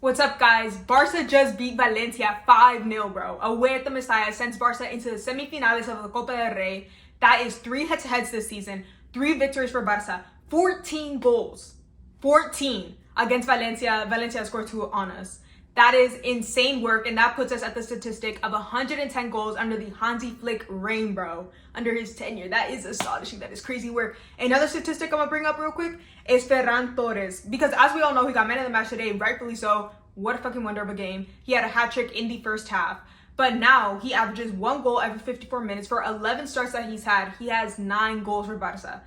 What's up, guys? Barca just beat Valencia 5-0, bro. Away at the Messiah sends Barca into the semifinales of the Copa del Rey. That is 3 head-to-heads this season, 3 victories for Barca, 14 goals. 14 against Valencia. Valencia scored 2 on us. That is insane work, and that puts us at the statistic of 110 goals under the Hansi Flick reign, bro. Under his tenure. That is astonishing. That is crazy work. Another statistic I'm going to bring up real quick is Ferran Torres. Because as we all know, he got man of the match today, rightfully so. What a fucking wonder of a game. He had a hat-trick in the first half. But now he averages 1 goal every 54 minutes. For 11 starts that he's had, he has 9 goals for Barca.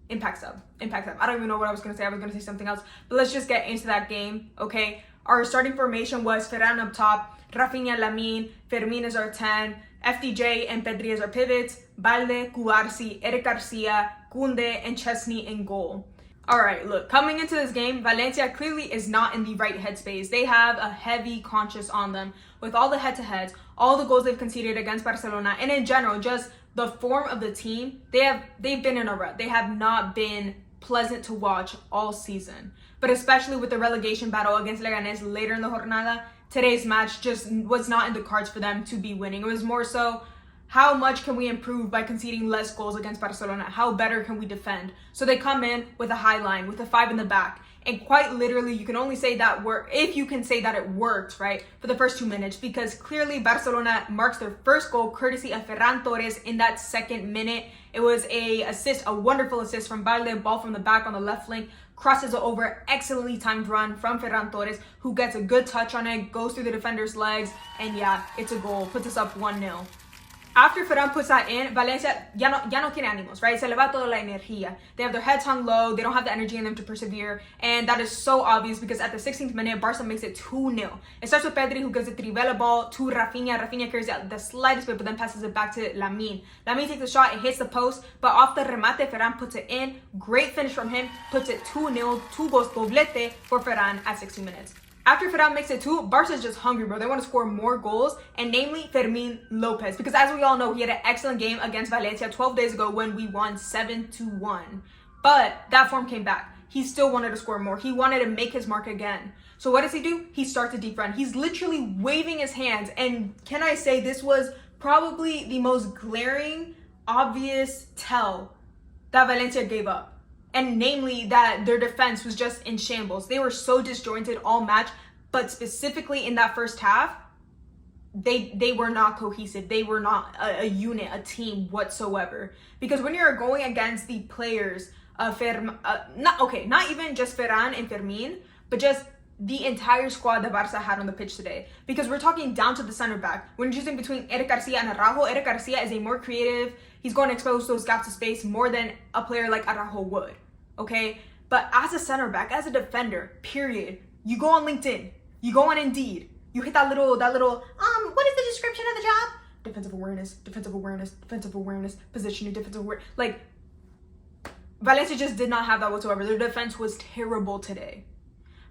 Impact sub. I don't even know what I was going to say. I was going to say something else. But let's just get into that game, okay? Our starting formation was Ferran up top, Rafinha, Lamine, Fermin is our 10, FDJ and Pedri as our pivots, Balde, Cubarsi, Eric Garcia, Kunde, and Chesney in goal. Alright, look, coming into this game, Valencia clearly is not in the right headspace. They have a heavy conscience on them with all the head-to-heads, all the goals they've conceded against Barcelona, and in general, just the form of the team. They've been in a rut. They have not been pleasant to watch all season. But especially with the relegation battle against Leganés later in the jornada, today's match just was not in the cards for them to be winning. It was more so, how much can we improve by conceding less goals against Barcelona? How better can we defend? So they come in with a high line, with a 5 in the back. And quite literally, you can only say that if you can say that it worked, right, for the first 2 minutes, because clearly Barcelona marks their first goal courtesy of Ferran Torres in that 2nd minute. It was a wonderful assist from Balde, ball from the back on the left flank, crosses it over, excellently timed run from Ferran Torres, who gets a good touch on it, goes through the defender's legs, and yeah, it's a goal, puts us up 1-0. After Ferran puts that in, Valencia ya no tiene ánimos, right? Se le va toda la energía. They have their heads hung low. They don't have the energy in them to persevere. And that is so obvious because at the 16th minute, Barca makes it 2-0. It starts with Pedri, who gives a Trivela ball to Rafinha. Rafinha carries it the slightest bit, but then passes it back to Lamine. Lamine takes a shot. It hits the post. But off the remate, Ferran puts it in. Great finish from him. Puts it 2-0. 2 goals doblete for Ferran at 60 minutes. After Ferran makes it 2, Barca's just hungry, bro. They want to score more goals, and namely Fermin Lopez. Because as we all know, he had an excellent game against Valencia 12 days ago when we won 7-1. But that form came back. He still wanted to score more. He wanted to make his mark again. So what does he do? He starts a deep run. He's literally waving his hands. And can I say this was probably the most glaring, obvious tell that Valencia gave up. And namely that their defense was just in shambles. They were so disjointed all match, but specifically in that first half, they were not cohesive. They were not a unit, a team whatsoever. Because when you're going against the players of not even just Ferran and Fermin, but just the entire squad that Barca had on the pitch today. Because we're talking down to the center back. When choosing between Eric Garcia and Araujo, Eric Garcia is a more creative, he's going to expose those gaps of space more than a player like Araujo would, okay? But as a center back, as a defender, period, you go on LinkedIn, you go on Indeed, you hit that little, what is the description of the job? Defensive awareness, positioning, defensive awareness. Like, Valencia just did not have that whatsoever. Their defense was terrible today.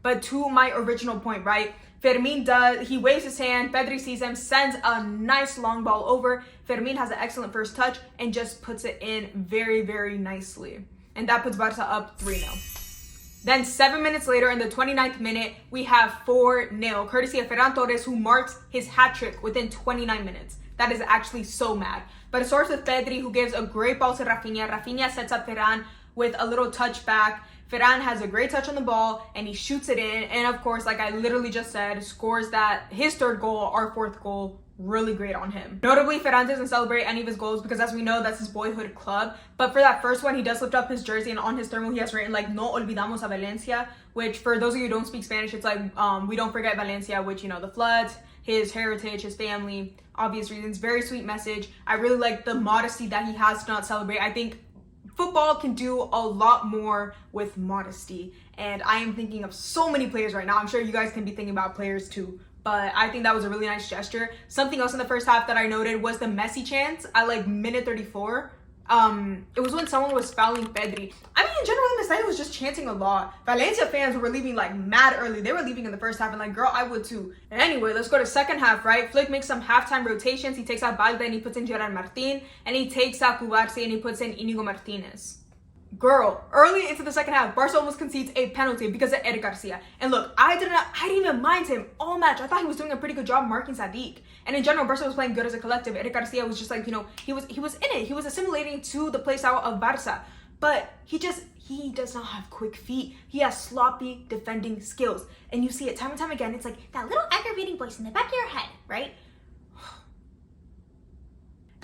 But to my original point, right? Fermin he waves his hand, Pedri sees him, sends a nice long ball over. Fermin has an excellent first touch and just puts it in very, very nicely. And that puts Barca up 3-0. Then 7 minutes later, in the 29th minute, we have 4-0, courtesy of Ferran Torres, who marks his hat-trick within 29 minutes. That is actually so mad. But it starts with Pedri, who gives a great ball to Rafinha. Rafinha sets up Ferran with a little touchback. Ferran has a great touch on the ball, and he shoots it in. And of course, like I literally just said, scores his 3rd goal, our 4th goal. Really great on him. Notably, Ferran doesn't celebrate any of his goals because, as we know, that's his boyhood club. But for that first one, he does lift up his jersey, and on his thermal, he has written, like, "No olvidamos a Valencia," which, for those of you who don't speak Spanish, it's like, we don't forget Valencia, which, you know, the floods, his heritage, his family, obvious reasons. Very sweet message. I really like the modesty that he has to not celebrate. I think football can do a lot more with modesty. And I am thinking of so many players right now. I'm sure you guys can be thinking about players too. But I think that was a really nice gesture. Something else in the first half that I noted was the Messi chants at like minute 34. It was when someone was fouling Pedri. I mean, in general, Messiah was just chanting a lot. Valencia fans were leaving like mad early. They were leaving in the first half, and like, girl, I would too. And anyway, let's go to second half, right? Flick makes some halftime rotations. He takes out Balde and he puts in Gerard Martin, and he takes out Cubarsi and he puts in Inigo Martinez. Girl, early into the second half, Barca almost concedes a penalty because of Eric Garcia. And look, I didn't even mind him all match. I thought he was doing a pretty good job marking Sadiq. And in general, Barca was playing good as a collective. Eric Garcia was just like, you know, he was in it. He was assimilating to the playstyle of Barca. But he does not have quick feet. He has sloppy defending skills. And you see it time and time again. It's like that little aggravating voice in the back of your head, right?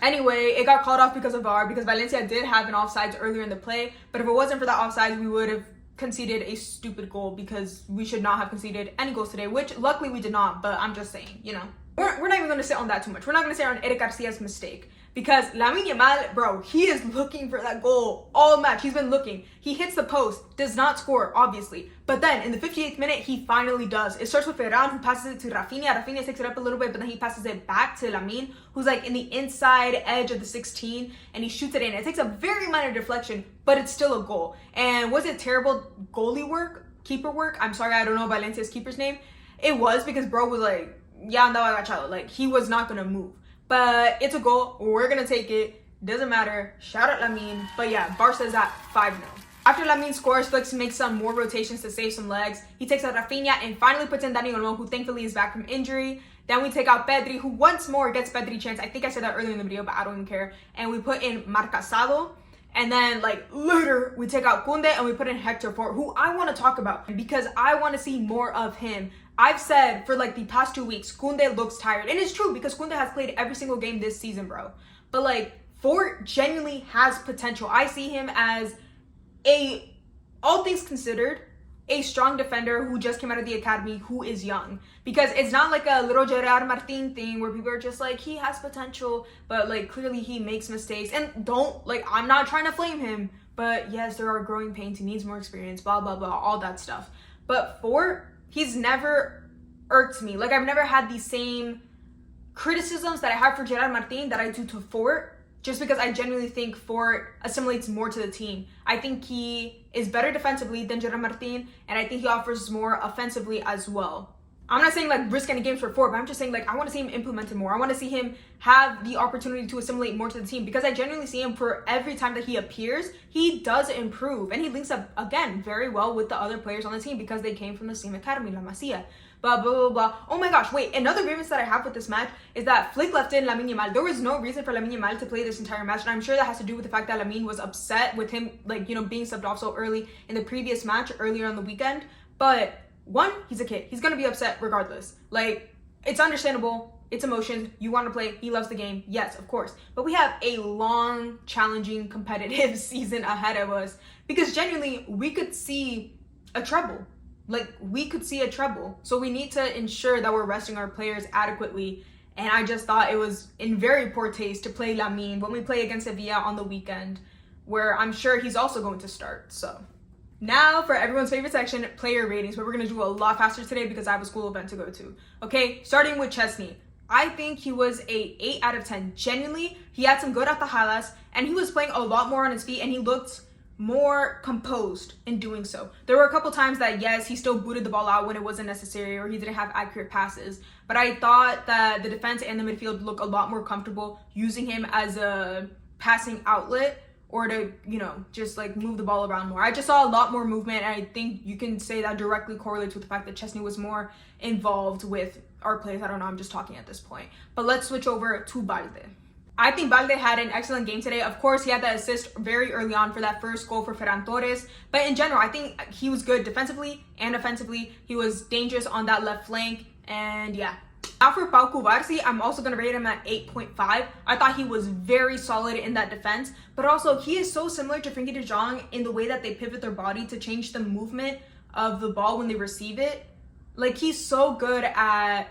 Anyway, it got called off because of VAR, because Valencia did have an offsides earlier in the play. But if it wasn't for that offsides, we would have conceded a stupid goal, because we should not have conceded any goals today, which luckily we did not. But I'm just saying, you know. We're not even going to sit on that too much. We're not going to sit on Eric Garcia's mistake. Because Lamine Yamal, bro, he is looking for that goal all match. He's been looking. He hits the post, does not score, obviously. But then in the 58th minute, he finally does. It starts with Ferran, who passes it to Rafinha. Rafinha takes it up a little bit, but then he passes it back to Lamine, who's like in the inside edge of the 16, and he shoots it in. It takes a very minor deflection, but it's still a goal. And was it terrible goalie work? Keeper work? I'm sorry, I don't know Valencia's keeper's name. It was, because bro was like, ya andaba agachado. Like, he was not going to move. But it's a goal. We're going to take it. Doesn't matter. Shout out Lamine. But yeah, Barca's at 5-0. After Lamine scores, Flicks makes some more rotations to save some legs. He takes out Rafinha and finally puts in Dani Olmo, who thankfully is back from injury. Then we take out Pedri, who once more gets Pedri chance. I think I said that earlier in the video, but I don't even care. And we put in Marcasado. And then, like, later, we take out Kunde and we put in Hector Fort, who I want to talk about because I want to see more of him. I've said for, like, the past 2 weeks, Kunde looks tired. And it's true, because Kunde has played every single game this season, bro. But, like, Fort genuinely has potential. I see him as all things considered, a strong defender who just came out of the academy, who is young. Because it's not like a little Gerard Martin thing where people are just like, he has potential, but like clearly he makes mistakes. And I'm not trying to flame him, but yes, there are growing pains. He needs more experience, blah, blah, blah, all that stuff. But Fort, he's never irked me. Like, I've never had the same criticisms that I have for Gerard Martin that I do to Fort, just because I genuinely think Fort assimilates more to the team. I think he is better defensively than Gerard Martin, and I think he offers more offensively as well. I'm not saying like risk any games for Fort, but I'm just saying like I want to see him implemented more. I want to see him have the opportunity to assimilate more to the team, because I genuinely see him for every time that he appears, he does improve, and he links up again very well with the other players on the team because they came from the same academy, La Masia. Blah, blah, blah, blah. Oh my gosh, wait, another grievance that I have with this match is that Flick left in Lamine Yamal. There was no reason for Lamine Yamal to play this entire match, and I'm sure that has to do with the fact that Lamine was upset with him, like, you know, being subbed off so early in the previous match, earlier on the weekend. But one, he's a kid. He's gonna be upset regardless. Like, it's understandable. It's emotions. You want to play. He loves the game. Yes, of course. But we have a long, challenging, competitive season ahead of us, because genuinely, we could see a treble. Like, we could see a treble. So we need to ensure that we're resting our players adequately. And I just thought it was in very poor taste to play Lamine when we play against Sevilla on the weekend, where I'm sure he's also going to start. So now for everyone's favorite section, player ratings, but we're going to do a lot faster today because I have a school event to go to. Okay, starting with Chesney. I think he was a 8 out of 10. Genuinely, he had some good atajadas, and he was playing a lot more on his feet, and he looked more composed in doing so. There were a couple times that, yes, he still booted the ball out when it wasn't necessary, or he didn't have accurate passes, but I thought that the defense and the midfield look a lot more comfortable using him as a passing outlet, or to, you know, just like move the ball around more. I just saw a lot more movement, and I think you can say that directly correlates with the fact that Chesney was more involved with our plays. I don't know, I'm just talking at this point. But let's switch over to Balde. I think Balde had an excellent game today. Of course, he had that assist very early on for that first goal for Ferran Torres. But in general, I think he was good defensively and offensively. He was dangerous on that left flank. And yeah. Now for Pau Cubarsí, I'm also going to rate him at 8.5. I thought he was very solid in that defense. But also, he is so similar to Frenkie de Jong in the way that they pivot their body to change the movement of the ball when they receive it. Like, he's so good at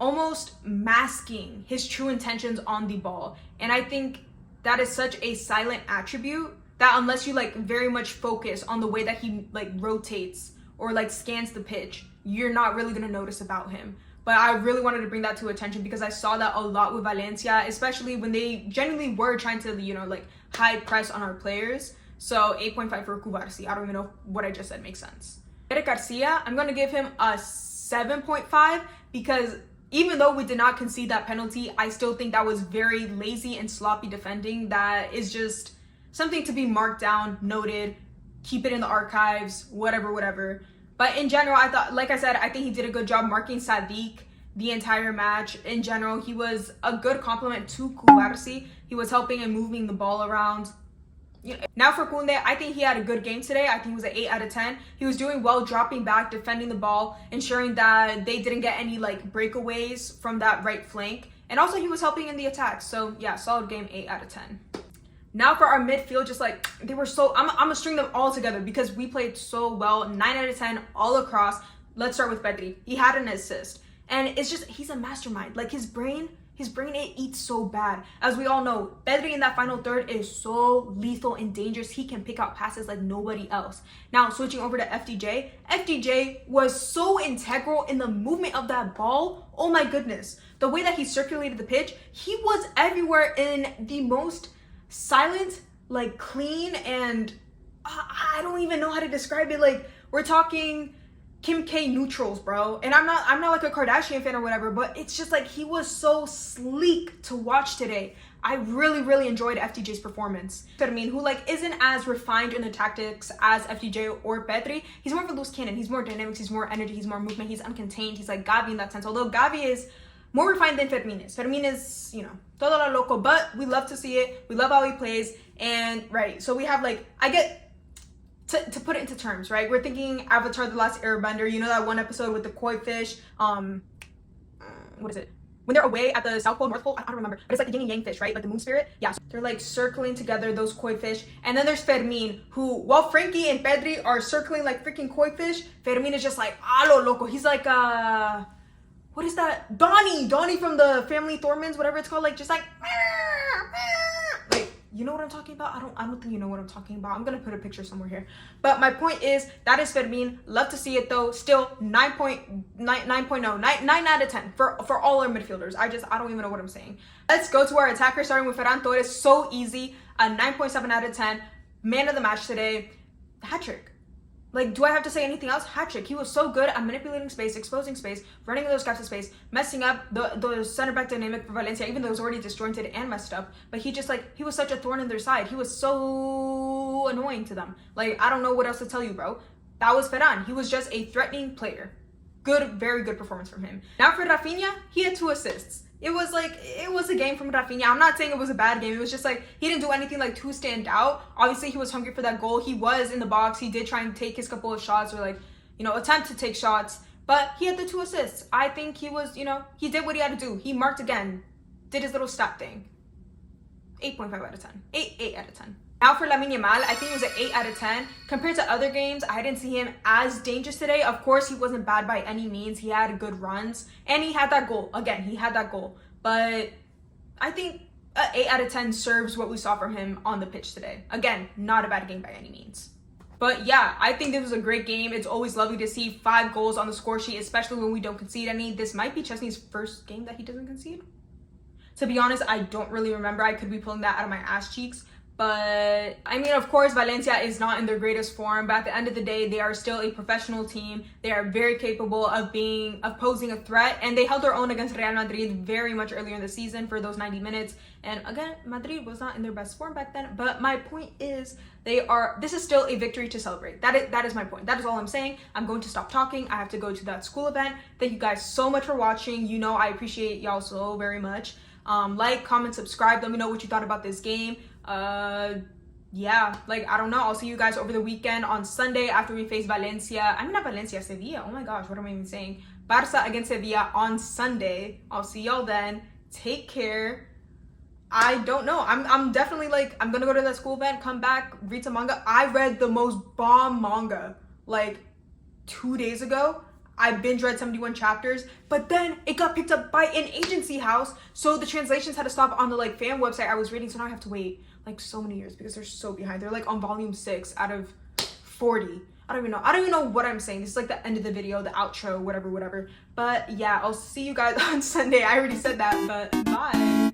almost masking his true intentions on the ball. And I think that is such a silent attribute that unless you like very much focus on the way that he like rotates or like scans the pitch, you're not really going to notice about him. But I really wanted to bring that to attention because I saw that a lot with Valencia, especially when they genuinely were trying to, you know, like high press on our players. So 8.5 for Cubarsí. I don't even know if what I just said makes sense. Eric Garcia, I'm going to give him a 7.5 because even though we did not concede that penalty, I still think that was very lazy and sloppy defending that is just something to be marked down, noted, keep it in the archives, whatever. But in general, I thought, like I said, I think he did a good job marking Sadiq the entire match. In general, he was a good compliment to Kubarsi. He was helping and moving the ball around. Now for Kunde, I think he had a good game today. I think he was an 8 out of 10. He was doing well, dropping back, defending the ball, ensuring that they didn't get any like breakaways from that right flank. And also he was helping in the attacks. So yeah, solid game, 8 out of 10. Now for our midfield, just like they were so, I'm gonna string them all together because we played so well. 9 out of 10 all across. Let's start with Pedri. He had an assist. And it's just, he's a mastermind. Like his brain, it eats so bad. As we all know, Pedri in that final third is so lethal and dangerous. He can pick out passes like nobody else. Now, switching over to FDJ. FDJ was so integral in the movement of that ball. Oh my goodness. The way that he circulated the pitch, he was everywhere in the most silent, like clean, and I don't even know how to describe it. Like, we're talking Kim K neutrals, bro. And I'm not like a Kardashian fan or whatever, but it's just like he was so sleek to watch today. I really enjoyed FDJ's performance. Ferran, who like isn't as refined in the tactics as FDJ or Pedri, he's more of a loose cannon. He's more dynamics, he's more energy, he's more movement, he's uncontained. He's like Gavi in that sense. Although Gavi is more refined than Ferran is. Ferran is, you know, todo lo loco, but we love to see it. We love how he plays. And right, so we have like, I get, to put it into terms, right? We're thinking Avatar: The Last Airbender. You know that one episode with the koi fish? What is it? When they're away at the South Pole, North Pole? I don't remember. But it's like the yin and yang fish, right? Like the moon spirit. Yeah, so they're like circling together, those koi fish. And then there's Ferran, who, while Frankie and Pedri are circling like freaking koi fish, Ferran is just like, a lo loco. He's like, what is that? Donnie from the Family Thormans, whatever it's called. Like, just like, you know what I'm talking about? I don't think you know what I'm talking about. I'm gonna put a picture somewhere here. But my point is, that is Ferran. Love to see it though. Still 9.0, 9 out of 10 for all our midfielders. I don't even know what I'm saying. Let's go to our attacker, starting with Ferran Torres. So easy. A 9.7 out of 10. Man of the match today. Hat-trick. Like, do I have to say anything else? Hat-trick. He was so good at manipulating space, exposing space, running those gaps of space, messing up the center back dynamic for Valencia, even though it was already disjointed and messed up. But he just, like, he was such a thorn in their side. He was so annoying to them. Like, I don't know what else to tell you, bro. That was Ferran. He was just a threatening player. Good, very good performance from him. Now for Rafinha, he had 2 assists. It was a game from Rafinha. I'm not saying it was a bad game. It was just like, he didn't do anything like too stand out. Obviously, he was hungry for that goal. He was in the box. He did try and take his couple of shots, or like, you know, attempt to take shots. But he had the 2 assists. I think he was, you know, he did what he had to do. He marked again. Did his little stat thing. 8.5 out of 10. 8 out of 10. Now for Lamine Yamal, I think it was an 8 out of 10. Compared to other games, I didn't see him as dangerous today. Of course, he wasn't bad by any means. He had good runs. And he had that goal. Again, he had that goal. But I think an 8 out of 10 serves what we saw from him on the pitch today. Again, not a bad game by any means. But yeah, I think this was a great game. It's always lovely to see 5 goals on the score sheet, especially when we don't concede any. This might be Chesney's first game that he doesn't concede. To be honest, I don't really remember. I could be pulling that out of my ass cheeks. But I mean, of course, Valencia is not in their greatest form, but at the end of the day, they are still a professional team. They are very capable of posing a threat, and they held their own against Real Madrid very much earlier in the season for those 90 minutes. And again, Madrid was not in their best form back then, but my point is, this is still a victory to celebrate. That is my point. That is all I'm saying. I'm going to stop talking. I have to go to that school event. Thank you guys so much for watching. You know, I appreciate y'all so very much. Like, comment, subscribe. Let me know what you thought about this game. Yeah, like, I don't know. I'll see you guys over the weekend on Sunday after we face Valencia. I mean, not Valencia, Sevilla. Oh my gosh, what am I even saying? Barca against Sevilla on Sunday. I'll see y'all then. Take care. I don't know. I'm definitely like, I'm gonna go to that school event, come back, read some manga. I read the most bomb manga like 2 days ago. I binge read 71 chapters, but then it got picked up by an agency house, so the translations had to stop on the like fan website I was reading, so now I have to wait like so many years because they're so behind. They're like on volume 6 out of 40. I don't even know what I'm saying. This is like the end of the video, the outro, whatever. But yeah, I'll see you guys on Sunday. I already said that, but bye.